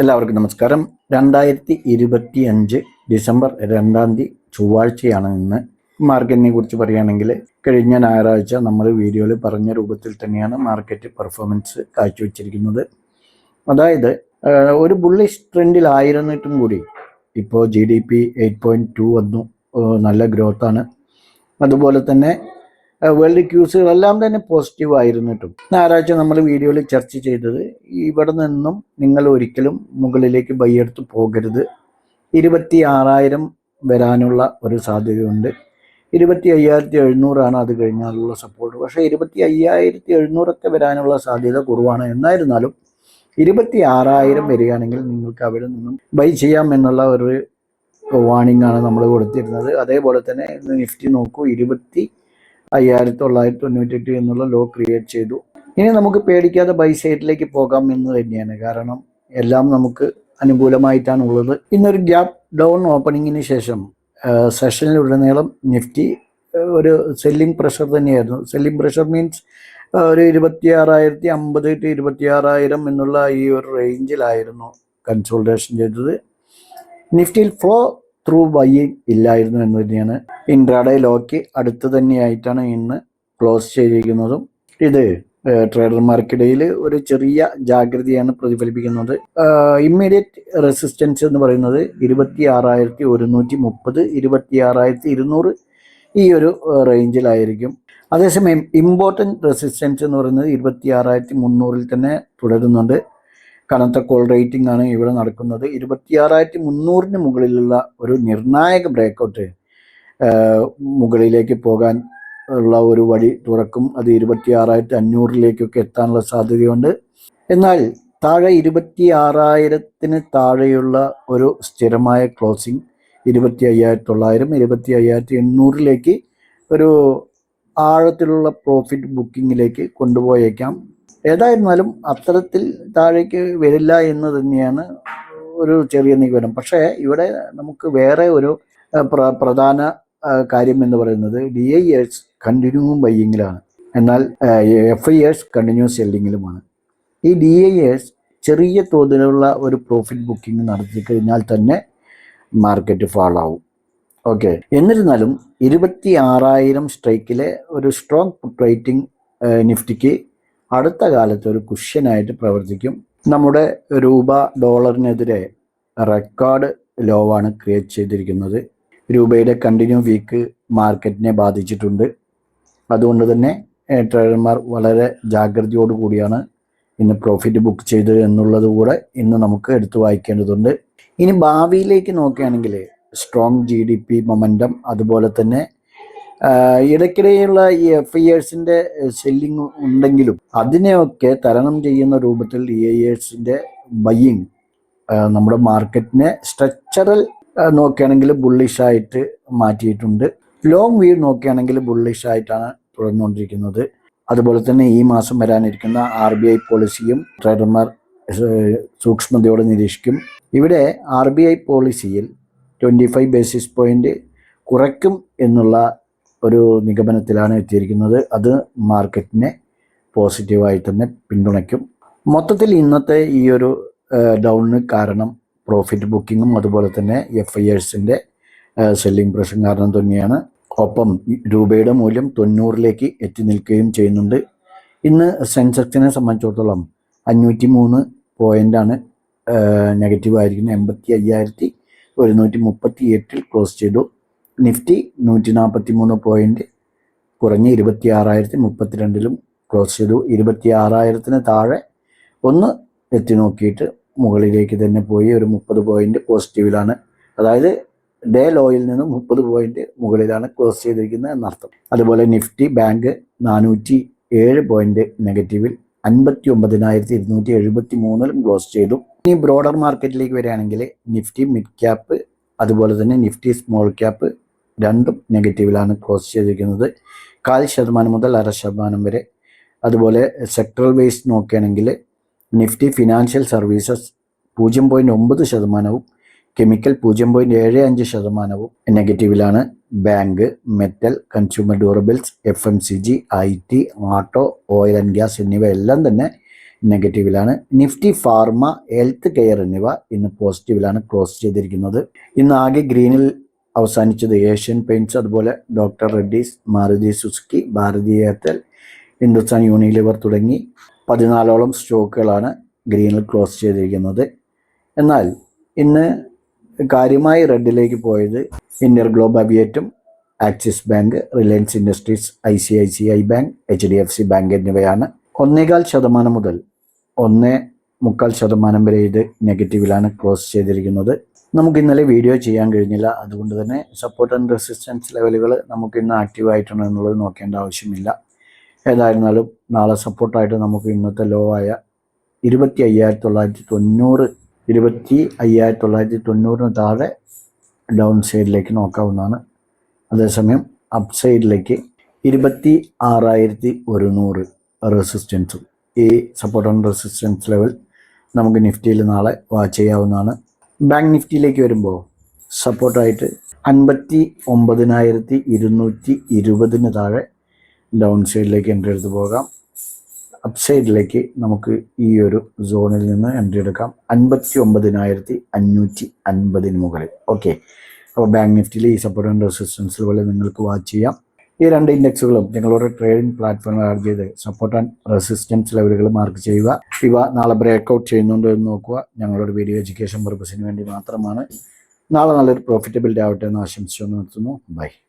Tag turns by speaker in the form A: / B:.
A: എല്ലാവർക്കും നമസ്കാരം. 2025 ഡിസംബർ 2 ചൊവ്വാഴ്ചയാണ് ഇന്ന്. മാർക്കറ്റിനെ കുറിച്ച് പറയുകയാണെങ്കിൽ കഴിഞ്ഞ ഞായറാഴ്ച നമ്മൾ വീഡിയോയിൽ പറഞ്ഞ രൂപത്തിൽ തന്നെയാണ് മാർക്കറ്റ് പെർഫോമൻസ് കാഴ്ചവെച്ചിരിക്കുന്നത്. അതായത് ഒരു ബുള്ളിഷ് ട്രെൻഡിലായിരുന്നിട്ടും കൂടി ഇപ്പോൾ GDP 8.2 വന്നു, നല്ല ഗ്രോത്താണ്. അതുപോലെ തന്നെ വേൾഡ് ക്യൂസുകളെല്ലാം തന്നെ പോസിറ്റീവ് ആയിരുന്നിട്ടും ഞായറാഴ്ച നമ്മൾ വീഡിയോയിൽ ചർച്ച ചെയ്തത് ഇവിടെ നിന്നും നിങ്ങൾ ഒരിക്കലും മുകളിലേക്ക് ബൈ എടുത്ത് പോകരുത്. 26,000 വരാനുള്ള ഒരു സാധ്യതയുണ്ട്. 25,700 അത് കഴിഞ്ഞാലുള്ള സപ്പോർട്ട്. പക്ഷേ 25,700 വരാനുള്ള സാധ്യത കുറവാണ്. എന്നായിരുന്നാലും 26,000 വരികയാണെങ്കിൽ നിങ്ങൾക്ക് അവിടെ നിന്നും ബൈ ചെയ്യാം എന്നുള്ള ഒരു വാണിംഗ് ആണ് നമ്മൾ കൊടുത്തിരുന്നത്. അതേപോലെ തന്നെ നിഫ്റ്റി നോക്കൂ, 25,998 എന്നുള്ള ലോ ക്രിയേറ്റ് ചെയ്തു. ഇനി നമുക്ക് പേടിക്കാതെ ബൈ സൈഡിലേക്ക് പോകാം എന്ന് തന്നെയാണ്. കാരണം എല്ലാം നമുക്ക് അനുകൂലമായിട്ടാണ് ഉള്ളത്. ഇന്നൊരു ഗ്യാപ്പ് ഡൗൺ ഓപ്പണിങ്ങിന് ശേഷം സെഷനിലുടനീളം നിഫ്റ്റി ഒരു സെല്ലിംഗ് പ്രഷർ തന്നെയായിരുന്നു. സെല്ലിംഗ് പ്രഷർ മീൻസ് ഒരു 26,050 to 26,000 എന്നുള്ള ഈ ഒരു റേഞ്ചിലായിരുന്നു കൺസോൾട്ടേഷൻ ചെയ്തത്. നിഫ്റ്റിയിൽ ഫ്ലോ ത്രൂ ബൈയിങ് ഇല്ലായിരുന്നു എന്ന് തന്നെയാണ്. ഇൻട്രാഡേ ലോക്ക് അടുത്ത് തന്നെയായിട്ടാണ് ഇന്ന് ക്ലോസ് ചെയ്തിരിക്കുന്നതും. ഇത് ട്രേഡർമാർക്കിടയിൽ ഒരു ചെറിയ ജാഗ്രതയാണ് പ്രതിഫലിപ്പിക്കുന്നത്. ഇമ്മീഡിയറ്റ് റെസിസ്റ്റൻസ് എന്ന് പറയുന്നത് 26,130, 26,200 ഈ ഒരു റേഞ്ചിലായിരിക്കും. അതേസമയം ഇമ്പോർട്ടൻറ്റ് റെസിസ്റ്റൻസ് എന്ന് പറയുന്നത് 26,300 തന്നെ തുടരുന്നുണ്ട്. കനത്ത കോൾ റേറ്റിംഗ് ആണ് ഇവിടെ നടക്കുന്നത്. 26,300 മുകളിലുള്ള ഒരു നിർണായക ബ്രേക്കൗട്ട് മുകളിലേക്ക് പോകാൻ ഉള്ള ഒരു വഴി തുറക്കും. അത് 26,500 എത്താനുള്ള സാധ്യതയുണ്ട്. എന്നാൽ താഴെ 26,000 താഴെയുള്ള ഒരു സ്ഥിരമായ ക്ലോസിംഗ് 25,900, 25,800 ഒരു ആഴത്തിലുള്ള പ്രോഫിറ്റ് ബുക്കിങ്ങിലേക്ക് കൊണ്ടുപോയേക്കാം. ഏതായിരുന്നാലും അത്തരത്തിൽ താഴേക്ക് വരില്ല എന്ന് തന്നെയാണ് ഒരു ചെറിയ നിഗമനം. പക്ഷേ ഇവിടെ നമുക്ക് വേറെ ഒരു പ്രധാന കാര്യം എന്ന് പറയുന്നത് DIS കണ്ടിന്യൂ ബൈയിങ്ങിലാണ്, എന്നാൽ FIS കണ്ടിന്യൂ സെല്ലിങ്ങിലുമാണ്. ഈ DIS ചെറിയ തോതിലുള്ള ഒരു പ്രോഫിറ്റ് ബുക്കിംഗ് നടത്തി കഴിഞ്ഞാൽ തന്നെ മാർക്കറ്റ് ഫാളാവും. ഓക്കെ, എന്നിരുന്നാലും 26,000 സ്ട്രൈക്കിലെ ഒരു സ്ട്രോങ് പുട്ട് റേറ്റിംഗ് നിഫ്റ്റിക്ക് അടുത്ത കാലത്ത് ഒരു കുഷ്യനായിട്ട് പ്രവർത്തിക്കും. നമ്മുടെ രൂപ ഡോളറിനെതിരെ റെക്കോർഡ് ലോവാണ് ക്രിയേറ്റ് ചെയ്തിരിക്കുന്നത്. രൂപയുടെ കണ്ടിന്യൂ വീക്ക് മാർക്കറ്റിനെ ബാധിച്ചിട്ടുണ്ട്. അതുകൊണ്ട് തന്നെ ട്രേഡർമാർ വളരെ ജാഗ്രതയോടുകൂടിയാണ് ഇന്ന് പ്രോഫിറ്റ് ബുക്ക് ചെയ്തത് എന്നുള്ളത് കൂടെ ഇന്ന് നമുക്ക് എടുത്തു വായിക്കേണ്ടതുണ്ട്. ഇനി ഭാവിയിലേക്ക് നോക്കുകയാണെങ്കിൽ സ്ട്രോങ് GDP മൊമെൻറ്റം, അതുപോലെ തന്നെ ഇടയ്ക്കിടെയുള്ള ഈ FISന്റെ സെല്ലിംഗ് ഉണ്ടെങ്കിലും അതിനെയൊക്കെ തരണം ചെയ്യുന്ന രൂപത്തിൽ DISന്റെ ബയ്യിങ് നമ്മുടെ മാർക്കറ്റിനെ സ്ട്രക്ചറൽ നോക്കുകയാണെങ്കിൽ ബുള്ളിഷായിട്ട് മാറ്റിയിട്ടുണ്ട്. ലോങ് വ്യൂ നോക്കുകയാണെങ്കിൽ ബുള്ളിഷായിട്ടാണ് തുടർന്നുകൊണ്ടിരിക്കുന്നത്. അതുപോലെ തന്നെ ഈ മാസം വരാനിരിക്കുന്ന RBI പോളിസിയും ട്രേഡർമാർ സൂക്ഷ്മതയോടെ നിരീക്ഷിക്കും. ഇവിടെ RBI പോളിസിയിൽ 25 ബേസിസ് പോയിന്റ് കുറയ്ക്കും എന്നുള്ള ഒരു നിഗമനത്തിലാണ് എത്തിയിരിക്കുന്നത്. അത് മാർക്കറ്റിനെ പോസിറ്റീവായി തന്നെ പിന്തുണയ്ക്കും. മൊത്തത്തിൽ ഇന്നത്തെ ഈ ഒരു ഡൗണിന് കാരണം പ്രോഫിറ്റ് ബുക്കിങ്ങും അതുപോലെ തന്നെ FISന്റെ സെല്ലിംഗ് പ്രഷർ കാരണം തന്നെയാണ്. ഒപ്പം രൂപയുടെ മൂല്യം 90 എത്തി നിൽക്കുകയും ചെയ്യുന്നുണ്ട്. ഇന്ന് സെൻസെക്സിനെ സംബന്ധിച്ചിടത്തോളം 503 പോയിൻ്റാണ് നെഗറ്റീവ് ആയിരിക്കുന്നത്. 85,138 ക്ലോസ് ചെയ്തു. നിഫ്റ്റി 143 പോയിന്റ് കുറഞ്ഞ് 26,032 ക്ലോസ് ചെയ്തു. 26,000 താഴെ ഒന്ന് എത്തി നോക്കിയിട്ട് മുകളിലേക്ക് തന്നെ പോയി ഒരു 30 പോയിന്റ് പോസിറ്റീവിലാണ്. അതായത് ഡേ ലോയിൽ നിന്ന് 30 പോയിന്റ് മുകളിലാണ് ക്ലോസ് ചെയ്തിരിക്കുന്നത് എന്നർത്ഥം. അതുപോലെ നിഫ്റ്റി ബാങ്ക് 407 പോയിന്റ് നെഗറ്റീവിൽ 59,273 ക്ലോസ് ചെയ്തു. ഇനി ബ്രോഡർ മാർക്കറ്റിലേക്ക് വരികയാണെങ്കിൽ നിഫ്റ്റി മിഡ് ക്യാപ്പ് അതുപോലെ തന്നെ നിഫ്റ്റി സ്മോൾ ക്യാപ്പ് രണ്ടും നെഗറ്റീവിലാണ് ക്ലോസ് ചെയ്തിരിക്കുന്നത്. 0.25% മുതൽ 0.5% വരെ. അതുപോലെ സെക്ടറൽ ബേസ് നോക്കുകയാണെങ്കിൽ നിഫ്റ്റി ഫിനാൻഷ്യൽ സർവീസസ് 0.9%, കെമിക്കൽ 0.75% നെഗറ്റീവിലാണ്. Bank, metal, consumer durables, FMCG, IT, auto, oil and gas എന്നിവ എല്ലാം തന്നെ നെഗറ്റീവിലാണ്. നിഫ്റ്റി ഫാർമ, ഹെൽത്ത് കെയർ എന്നിവ ഇന്ന് പോസിറ്റീവിലാണ് ക്ലോസ് ചെയ്തിരിക്കുന്നത്. ഇന്ന് ആകെ ഗ്രീനിൽ അവസാനിച്ചത് ഏഷ്യൻ പെയിൻറ്റ്സ്, അതുപോലെ doctor Reddy's, Maruti Suzuki, Bharti Airtel, Hindustan Unilever തുടങ്ങി 14ഓളം സ്റ്റോക്കുകളാണ് ഗ്രീനിൽ ക്ലോസ് ചെയ്തിരിക്കുന്നത്. എന്നാൽ ഇന്ന് കാര്യമായി റെഡിലേക്ക് പോയത് ഇന്ത്യൻ ഗ്ലോബൽ അവിയേറ്റും, Axis Bank, Reliance Industries, ICICI bank, HDFC bank എന്നിവയാണ്. 1.25% മുതൽ 1.25% വരെ ഇത് നെഗറ്റീവിലാണ് ക്ലോസ് ചെയ്തിരിക്കുന്നത്. നമുക്ക് ഇന്നലെ വീഡിയോ ചെയ്യാൻ കഴിഞ്ഞില്ല, അതുകൊണ്ട് തന്നെ സപ്പോർട്ട് ആൻഡ് റെസിസ്റ്റൻസ് ലെവലുകൾ നമുക്ക് ഇന്ന് ആക്റ്റീവ് ആയിട്ടുണ്ട് എന്നുള്ളത് നോക്കേണ്ട ആവശ്യമില്ല. ഏതായിരുന്നാലും നാളെ സപ്പോർട്ടായിട്ട് നമുക്ക് ഇന്നത്തെ ലോ ആയ 25,990 25,990 താഴെ ഡൗൺ സൈഡിലേക്ക് നോക്കാവുന്നതാണ്. അതേസമയം അപ്പ് സൈഡിലേക്ക് 26,100 റെസിസ്റ്റൻസും, ഈ സപ്പോർട്ട് ആൻഡ് റെസിസ്റ്റൻസ് ലെവൽ നമുക്ക് നിഫ്റ്റിയിൽ നാളെ വാച്ച് ചെയ്യാവുന്നതാണ്. ബാങ്ക് നിഫ്റ്റിയിലേക്ക് വരുമ്പോൾ സപ്പോർട്ടായിട്ട് 59,220 താഴെ ഡൗൺ സൈഡിലേക്ക് എൻട്രി എടുത്ത് പോകാം. അപ്പ് സൈഡിലേക്ക് നമുക്ക് ഈ ഒരു സോണിൽ നിന്ന് എൻട്രി എടുക്കാം 59,550 മുകളിൽ. ഓക്കെ, അപ്പോൾ ബാങ്ക് നിഫ്റ്റിയിൽ ഈ സപ്പോർട്ട് ആൻഡ് റെസിസ്റ്റൻസ് പോലെ നിങ്ങൾക്ക് വാച്ച് ചെയ്യാം. ഈ രണ്ട് ഇൻഡെക്സുകളും നിങ്ങളുടെ ട്രേഡിംഗ് പ്ലാറ്റ്ഫോമിൽ ആഡ് ചെയ്ത് സപ്പോർട്ട് ആൻഡ് റെസിസ്റ്റൻസ് ലെവലുകൾ മാർക്ക് ചെയ്യുക. ഇവ നാളെ ബ്രേക്ക്ഔട്ട് ചെയ്യുന്നുണ്ടോ എന്ന് നോക്കുക. ഞങ്ങളുടെ വീഡിയോ എഡ്യൂക്കേഷൻ പർപ്പസിന് വേണ്ടി മാത്രമാണ്. നാളെ നല്ലൊരു പ്രോഫിറ്റബിലിറ്റി ആവട്ടെ എന്ന് ആശംസിച്ചു നിർത്തുന്നു. ബൈ.